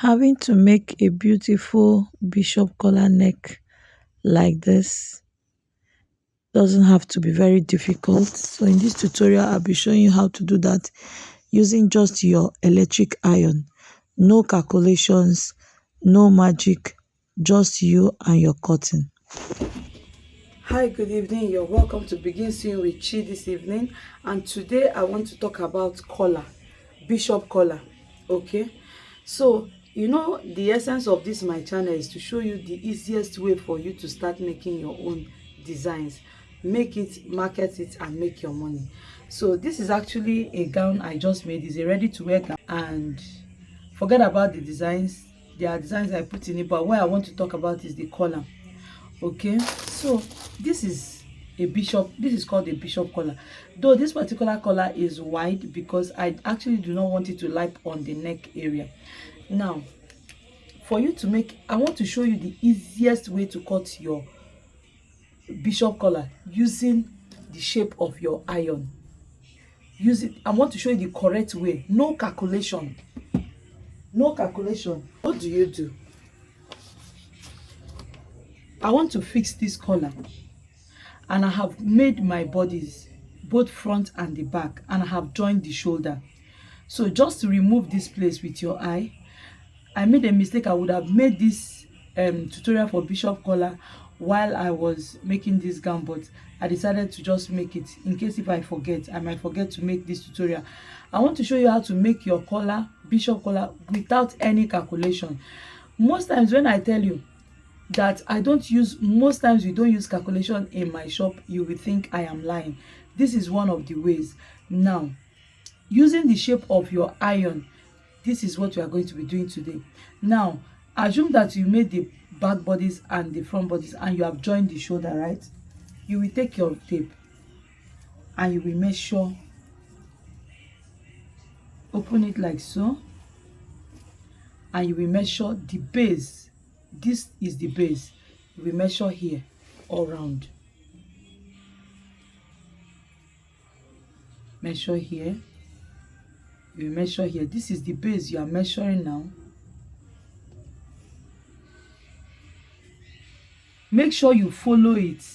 Having to make a beautiful bishop collar neck like this doesn't have to be very difficult. So in this tutorial I'll be showing you how to do that using just your electric iron. No calculations, no magic, just you and your cotton. Hi, good evening. You're welcome to Begin Sewing with Chi this evening, and today I want to talk about collar, bishop collar. Okay, so the essence of this my channel is to show you the easiest way for you to start making your own designs, make it, market it, and make your money. So this is actually a gown I just made. It's a ready to wear gown, and forget about the designs. There are designs I put in it, but what I want to talk about is the collar. Okay, so this is called a bishop collar, though this particular collar is wide because I actually do not want it to lie on the neck area. Now, for you to make, I want to show you the easiest way to cut your bishop collar using the shape of your iron. I want to show you the correct way. No calculation. What do you do? I want to fix this collar, and I have made my bodies, both front and the back, and I have joined the shoulder. So just to remove this place with your eye, I made a mistake. I would have made this tutorial for bishop collar while I was making this gown, but I decided to just make it in case if I forget. I might forget to make this tutorial. I want to show you how to make your collar, bishop collar, without any calculation. Most times when I tell you that most times we don't use calculation in my shop, you will think I am lying. This is one of the ways. Now, using the shape of your iron, this is what we are going to be doing today. Now, assume that you made the back bodies and the front bodies and you have joined the shoulder, right? You will take your tape and you will measure, open it like so, and you will measure the base. This is the base. We measure here all round. Measure here. We measure here. This is the base you are measuring now. Make sure you follow it.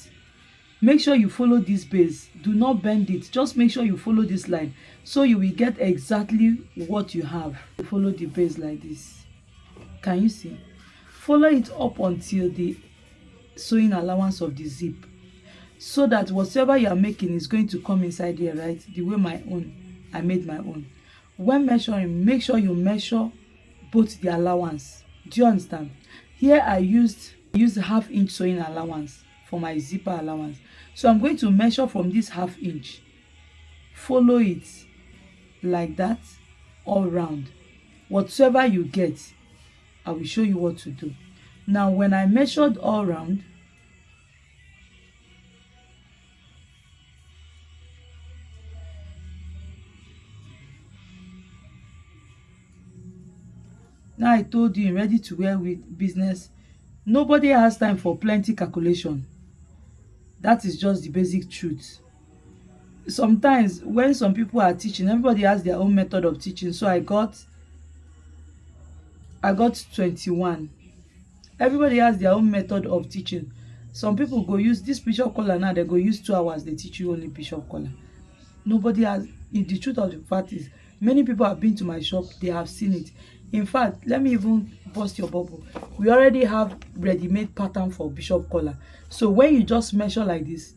Make sure you follow this base. Do not bend it. Just make sure you follow this line so you will get exactly what you have. Follow the base like this. Can you see? Follow it up until the sewing allowance of the zip, so that whatever you are making is going to come inside here, right? The way I made my own. When measuring, make sure you measure both the allowance. Do you understand? Here I used half-inch sewing allowance for my zipper allowance. So I'm going to measure from this half-inch. Follow it like that all round. Whatever you get, I will show you what to do. Now, when I measured all round, now I told you in ready to wear with business, nobody has time for plenty calculation. That is just the basic truth. Sometimes when some people are teaching, everybody has their own method of teaching. So I got 21. Everybody has their own method of teaching. Some people go use this bishop collar. Now they go use 2 hours, they teach you only bishop collar. Nobody has. The truth of the fact is, many people have been to my shop, they have seen it. In fact, let me even burst your bubble. We already have ready-made pattern for bishop collar. So when you just measure like this,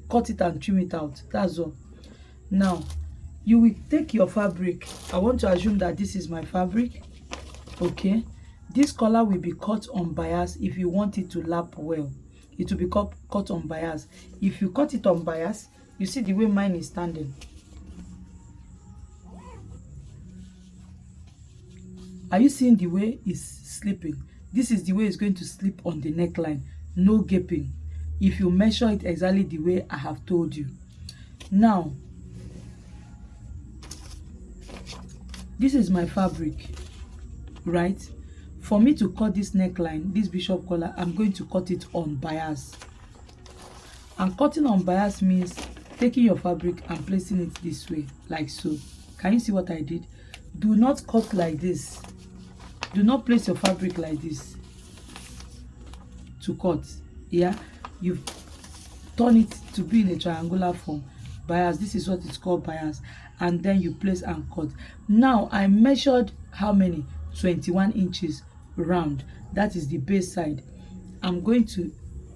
cut it and trim it out. That's all. Now you will take your fabric. I want to assume that this is my fabric. Okay, this collar will be cut on bias. If you want it to lap well, it will be cut on bias. If you cut it on bias, you see the way mine is standing. Are you seeing the way it's slipping? This is the way it's going to slip on the neckline. No gaping. If you measure it exactly the way I have told you. Now, this is my fabric, right? For me to cut this neckline, this bishop collar, I'm going to cut it on bias. And cutting on bias means taking your fabric and placing it this way, like so. Can you see what I did? Do not cut like this. do not place your fabric like this to cut. Yeah, you turn it to be in a triangular form, bias. This is what it's called, bias. And then you place and cut. Now I measured how many? 21 inches round. That is the base side. I'm going to,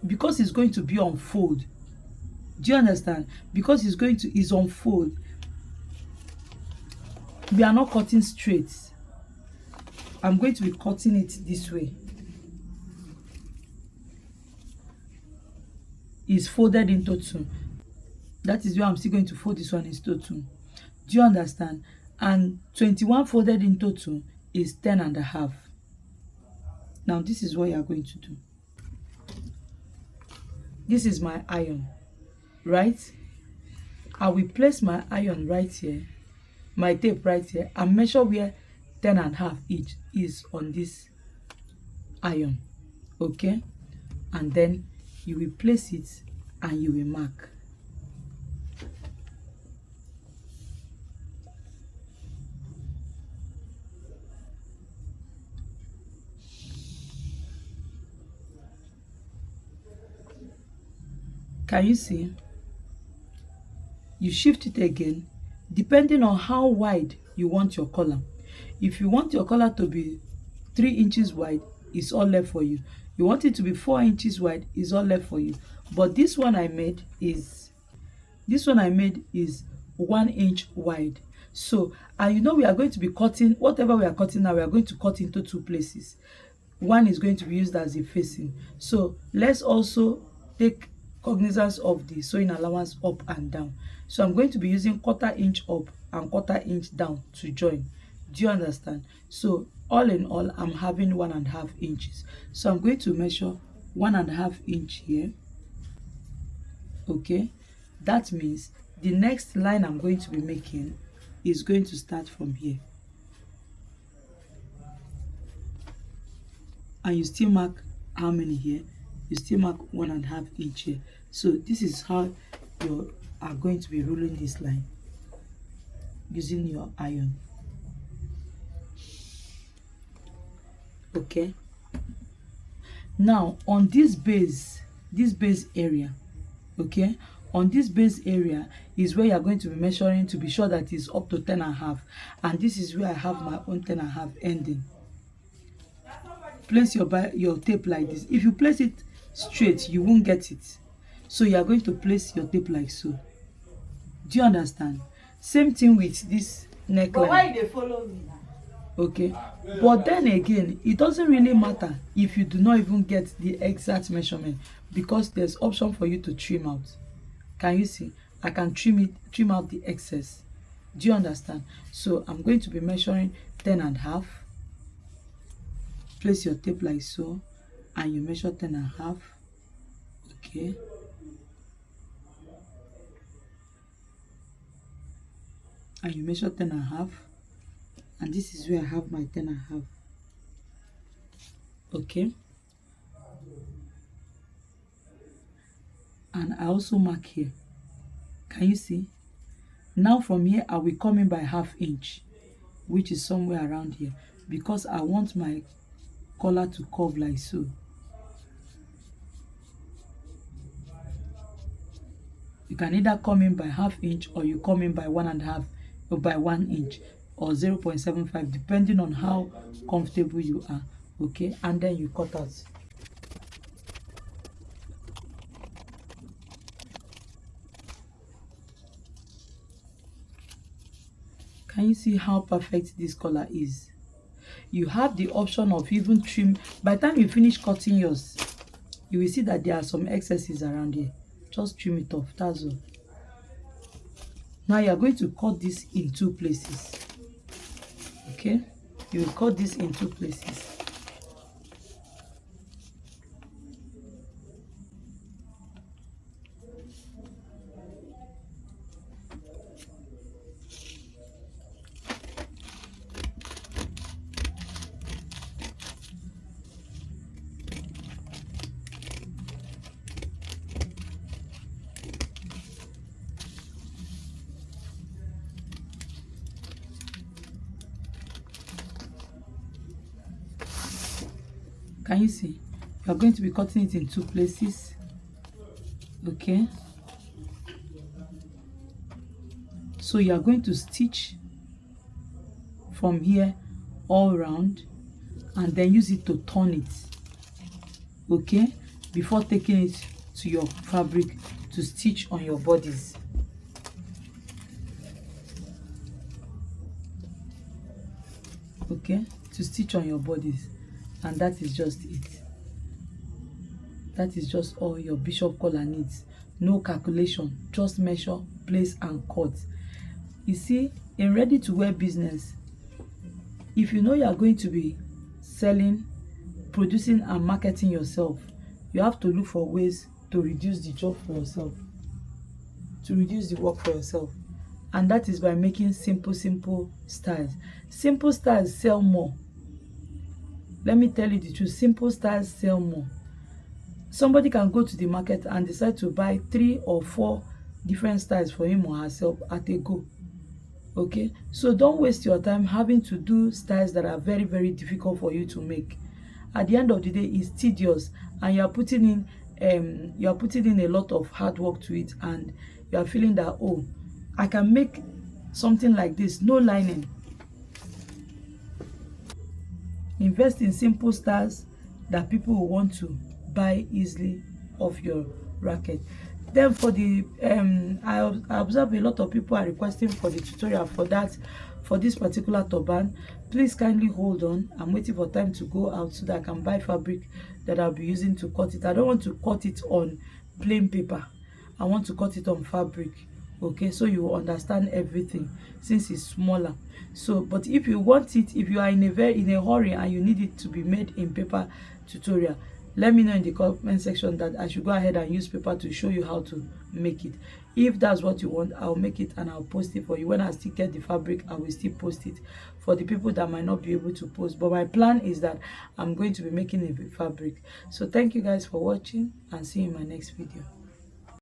because it's going to be on fold, do you understand? Because is on fold, we are not cutting straight. I'm going to be cutting it this way. It's folded into two. That is why I'm still going to fold this one into two. Do you understand? And 21 folded into two is 10.5. Now this is what you are going to do. This is my iron, right? I will place my iron right here, my tape right here, and measure where 10.5 each is on this iron. Okay? And then you will place it and you will mark. Can you see? You shift it again depending on how wide you want your collar. If you want your collar to be 3 inches wide, it's all left for you. You want it to be 4 inches wide, it's all left for you. But this one I made is 1 inch wide. So, and you know we are going to be cutting, whatever we are cutting now, we are going to cut into two places. One is going to be used as a facing. So let's also take cognizance of the sewing allowance up and down. So I'm going to be using 1/4 inch up and 1/4 inch down to join. Do you understand? So all in all, I'm having 1.5 inches. So I'm going to measure 1.5 inch here. Okay, that means the next line I'm going to be making is going to start from here. And you still mark how many here? You still mark 1.5 inch here. So this is how you are going to be rolling this line using your iron. Okay, now on this base area, okay, on this base area is where you are going to be measuring to be sure that it's up to 10.5, and this is where I have my own 10.5 ending. Place your tape like this. If you place it straight, you won't get it. So you are going to place your tape like so. Do you understand? Same thing with this neckline. But why they follow me now? Okay, but then again, it doesn't really matter if you do not even get the exact measurement, because there's option for you to trim out. Can you see? I can trim out the excess. Do you understand? So I'm going to be measuring 10.5. Place your tape like so, and you measure 10.5. Okay, and you measure 10.5, and this is where I have my 10.5. Okay, and I also mark here. Can you see? Now from here I will come in by 1/2 inch, which is somewhere around here, because I want my collar to curve like so. You can either come in by 1/2 inch or you come in by 1.5 or by 1 inch or 0.75, depending on how comfortable you are. Okay, and then you cut out. Can you see how perfect this collar is? You have the option of even trim. By the time you finish cutting yours, you will see that there are some excesses around here. Just trim it off, that's all. Now you are going to cut this in two places. Okay, you will cut this in two places. Can you see? You are going to be cutting it in two places. Okay, so you are going to stitch from here all round and then use it to turn it, okay, before taking it to your fabric to stitch on your bodies. Okay, to stitch on your bodies. And that is just it. That is just all your bishop collar needs. No calculation, just measure, place and cut. You see, in ready to wear business, if you know you are going to be selling, producing and marketing yourself, you have to look for ways to reduce the job for yourself, to reduce the work for yourself. And that is by making simple styles. Simple styles sell more. Let me tell you the truth, simple styles sell more. Somebody can go to the market and decide to buy 3 or 4 different styles for him or herself at a go. Okay, so don't waste your time having to do styles that are very difficult for you to make. At the end of the day, it's tedious, and you are putting in a lot of hard work to it, and you are feeling that, oh, I can make something like this, no lining. Invest in simple styles that people will want to buy easily off your racket. Then for the I observe a lot of people are requesting for the tutorial for this particular turban. Please kindly hold on. I'm waiting for time to go out so that I can buy fabric that I'll be using to cut it. I don't want to cut it on plain paper. I want to cut it on fabric. Okay, so you will understand everything since it's smaller. So but if you want it, if you are in a hurry and you need it to be made in paper tutorial, let me know in the comment section that I should go ahead and use paper to show you how to make it. If that's what you want, I'll make it and I'll post it for you. When I still get the fabric, I will still post it for the people that might not be able to post. But my plan is that I'm going to be making a fabric. So thank you guys for watching, and see you in my next video.